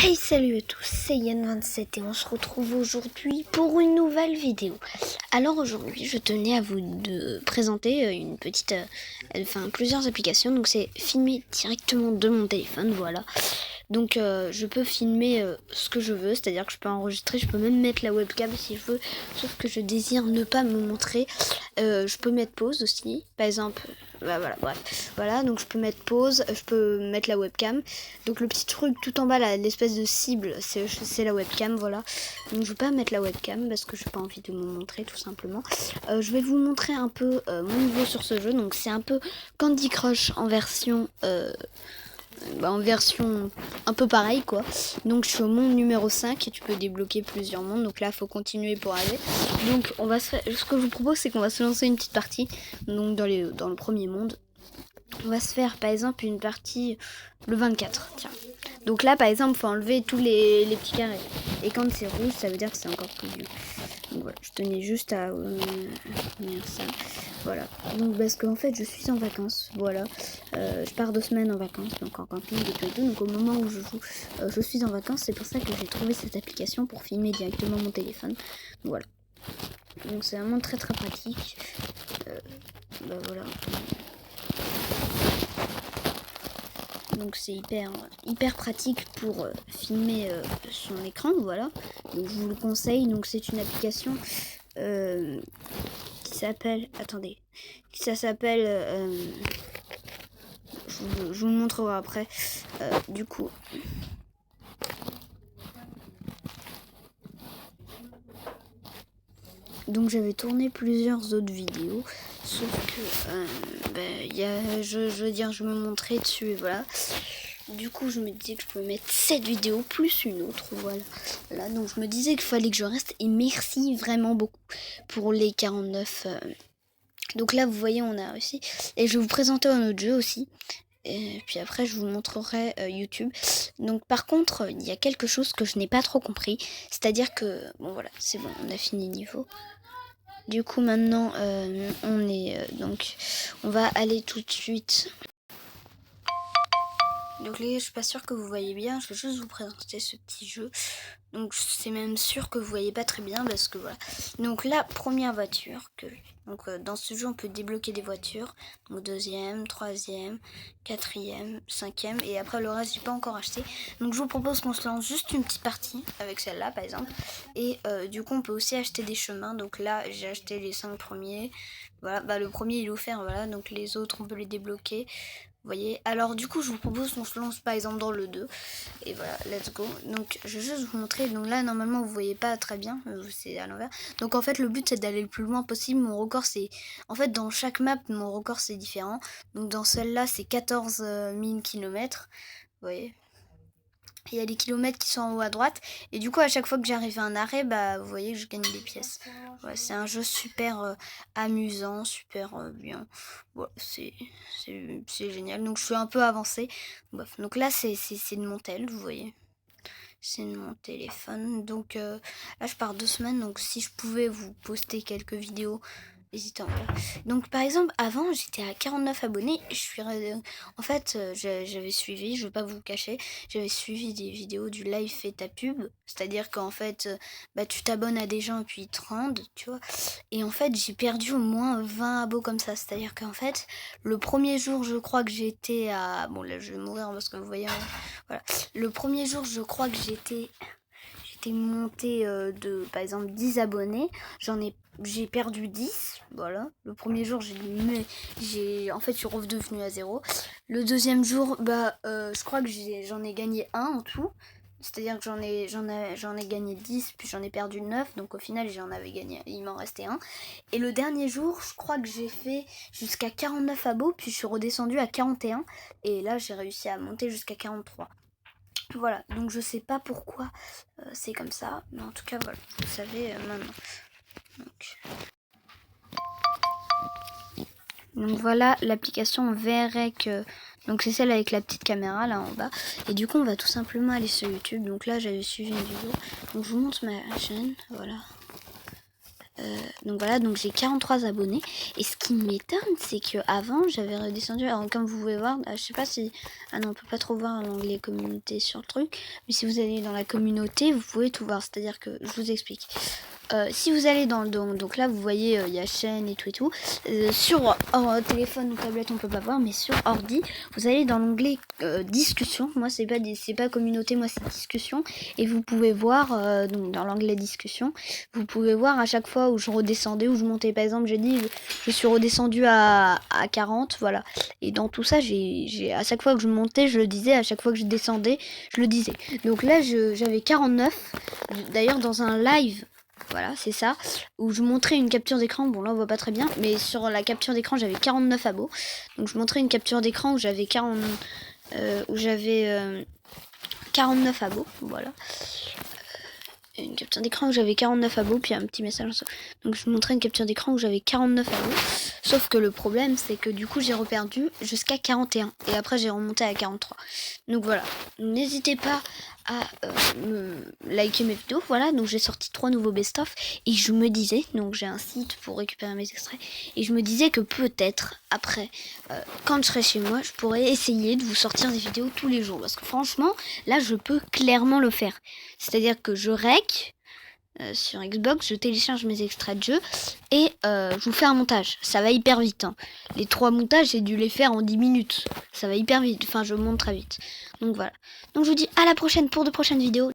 Hey, salut à tous, c'est Yann27 et on se retrouve aujourd'hui pour une nouvelle vidéo. Alors aujourd'hui, je tenais à vous présenter une petite, plusieurs applications. Donc c'est filmer directement de mon téléphone, voilà. Donc je peux filmer ce que je veux, c'est-à-dire que je peux enregistrer, je peux même mettre la webcam si je veux, sauf que je désire ne pas me montrer. Je peux mettre pause aussi, par exemple, voilà, bref. Voilà, donc je peux mettre pause, je peux mettre la webcam. Donc le petit truc tout en bas, là, l'espèce de cible, c'est la webcam, voilà. Donc je vais pas mettre la webcam parce que j'ai pas envie de me montrer tout simplement. Je vais vous montrer un peu mon niveau sur ce jeu. Donc c'est un peu Candy Crush en version un peu pareil quoi. Donc je suis au monde numéro 5 et tu peux débloquer plusieurs mondes. Donc là faut continuer pour aller. Donc on va se faire, ce que je vous propose c'est qu'on va se lancer une petite partie. Donc dans le premier monde. On va se faire par exemple une partie le 24. Tiens. Donc là par exemple faut enlever tous les petits carrés. Et quand c'est rouge ça veut dire que c'est encore plus vieux. Donc voilà, je tenais juste à dire ça. Voilà. Donc parce qu'en fait je suis en vacances. Voilà. Je pars 2 semaines en vacances, donc en camping et tout. Donc au moment où je joue, je suis en vacances. C'est pour ça que j'ai trouvé cette application pour filmer directement mon téléphone. Voilà. Donc c'est vraiment très très pratique. Voilà. Donc c'est hyper pratique pour filmer son écran, voilà. Donc je vous le conseille. Donc c'est une application qui s'appelle, ça s'appelle, je vous le montrerai après. Du coup, donc j'avais tourné plusieurs autres vidéos, sauf que je veux dire, je me montrais dessus et voilà. Du coup, je me disais que je pouvais mettre cette vidéo plus une autre, voilà. Là, donc je me disais qu'il fallait que je reste et merci vraiment beaucoup pour les 49. Donc là, vous voyez, on a réussi. Et je vais vous présenter un autre jeu aussi. Et puis après, je vous montrerai YouTube. Donc par contre, il y a quelque chose que je n'ai pas trop compris. C'est-à-dire que, bon voilà, c'est bon, on a fini le niveau. Du coup, maintenant, on va aller tout de suite. Donc les gars, je suis pas sûre que vous voyez bien, je vais juste vous présenter ce petit jeu. Donc c'est même sûr que vous voyez pas très bien parce que voilà. Donc la première voiture dans ce jeu on peut débloquer des voitures. Donc deuxième, troisième, quatrième, cinquième et après le reste j'ai pas encore acheté. Donc je vous propose qu'on se lance juste une petite partie avec celle-là par exemple. Et du coup on peut aussi acheter des chemins. Donc là j'ai acheté les 5 premiers. Voilà, le premier il est offert, voilà, donc les autres on peut les débloquer. Vous voyez, alors du coup je vous propose qu'on se lance par exemple dans le 2. Et voilà, let's go. Donc je vais juste vous montrer. Donc là normalement vous voyez pas très bien, c'est à l'envers. Donc en fait le but c'est d'aller le plus loin possible. Mon record c'est, en fait dans chaque map mon record c'est différent. Donc dans celle-là c'est 14 000 km. Vous voyez, il y a les kilomètres qui sont en haut à droite. Et du coup à chaque fois que j'arrive à un arrêt, vous voyez que je gagne des pièces. Ouais, c'est un jeu super amusant, super bien. Voilà, c'est génial. Donc je suis un peu avancée. Bref, donc là c'est de mon tel, vous voyez. C'est de mon téléphone. Donc là je pars 2 semaines. Donc si je pouvais vous poster quelques vidéos, n'hésitez pas. Donc par exemple avant j'étais à 49 abonnés. En fait j'avais suivi, je vais pas vous le cacher, j'avais suivi des vidéos du live fait ta pub. C'est-à-dire qu'en fait tu t'abonnes à des gens et puis ils te rendent, tu vois. Et en fait j'ai perdu au moins 20 abos comme ça. C'est-à-dire qu'en fait le premier jour je crois que j'étais à... Bon là je vais mourir parce que vous voyez... Voilà. Le premier jour je crois que j'étais monté de par exemple 10 abonnés. J'ai perdu 10, voilà. Le premier jour en fait je suis redevenue à 0. Le deuxième jour je crois que j'en ai gagné 1 en tout. C'est-à-dire que j'en ai gagné 10, puis j'en ai perdu 9, donc au final j'en avais gagné, il m'en restait 1. Et le dernier jour, je crois que j'ai fait jusqu'à 49 abos, puis je suis redescendue à 41, et là j'ai réussi à monter jusqu'à 43. Voilà, donc je sais pas pourquoi c'est comme ça, mais en tout cas voilà, vous savez maintenant. Donc voilà, l'application VREC, donc c'est celle avec la petite caméra là en bas. Et du coup on va tout simplement aller sur YouTube. Donc là j'avais suivi une vidéo, donc je vous montre ma chaîne, voilà. Donc voilà, donc j'ai 43 abonnés. Et ce qui m'étonne, c'est que avant j'avais redescendu. Alors comme vous pouvez voir, je sais pas si... Ah non, on peut pas trop voir l'onglet communauté sur le truc. Mais si vous allez dans la communauté, vous pouvez tout voir. C'est-à-dire que, je vous explique. Si vous allez dans le... Donc là, vous voyez, il y a chaîne et tout et tout. Sur téléphone ou tablette, on peut pas voir. Mais sur ordi, vous allez dans l'onglet discussion. Moi, c'est pas communauté, moi, c'est discussion. Et vous pouvez voir, donc dans l'onglet discussion, vous pouvez voir à chaque fois où je redescendais, où je montais. Par exemple, j'ai dit, je suis redescendu à 40, voilà. Et dans tout ça, à chaque fois que je montais, je le disais. À chaque fois que je descendais, je le disais. Donc là, j'avais 49. D'ailleurs, dans un live... Voilà, c'est ça, où je montrais une capture d'écran, bon là on voit pas très bien, mais sur la capture d'écran j'avais 49 abos, donc je montrais une capture d'écran où j'avais 49 abos, voilà. Une capture d'écran où j'avais 49 abos, puis un petit message en dessous. Donc je montrais une capture d'écran où j'avais 49 abos, sauf que le problème c'est que du coup j'ai reperdu jusqu'à 41, et après j'ai remonté à 43. Donc voilà, n'hésitez pas à me liker mes vidéos, voilà, donc j'ai sorti 3 nouveaux best-of, et je me disais, donc j'ai un site pour récupérer mes extraits, et je me disais que peut-être, après, quand je serai chez moi, je pourrais essayer de vous sortir des vidéos tous les jours, parce que franchement, là je peux clairement le faire, c'est-à-dire que je rec, sur Xbox, je télécharge mes extraits de jeu et je vous fais un montage. Ça va hyper vite. Hein. Les 3 montages, j'ai dû les faire en 10 minutes. Ça va hyper vite. Enfin, je monte très vite. Donc voilà. Donc je vous dis à la prochaine pour de prochaines vidéos.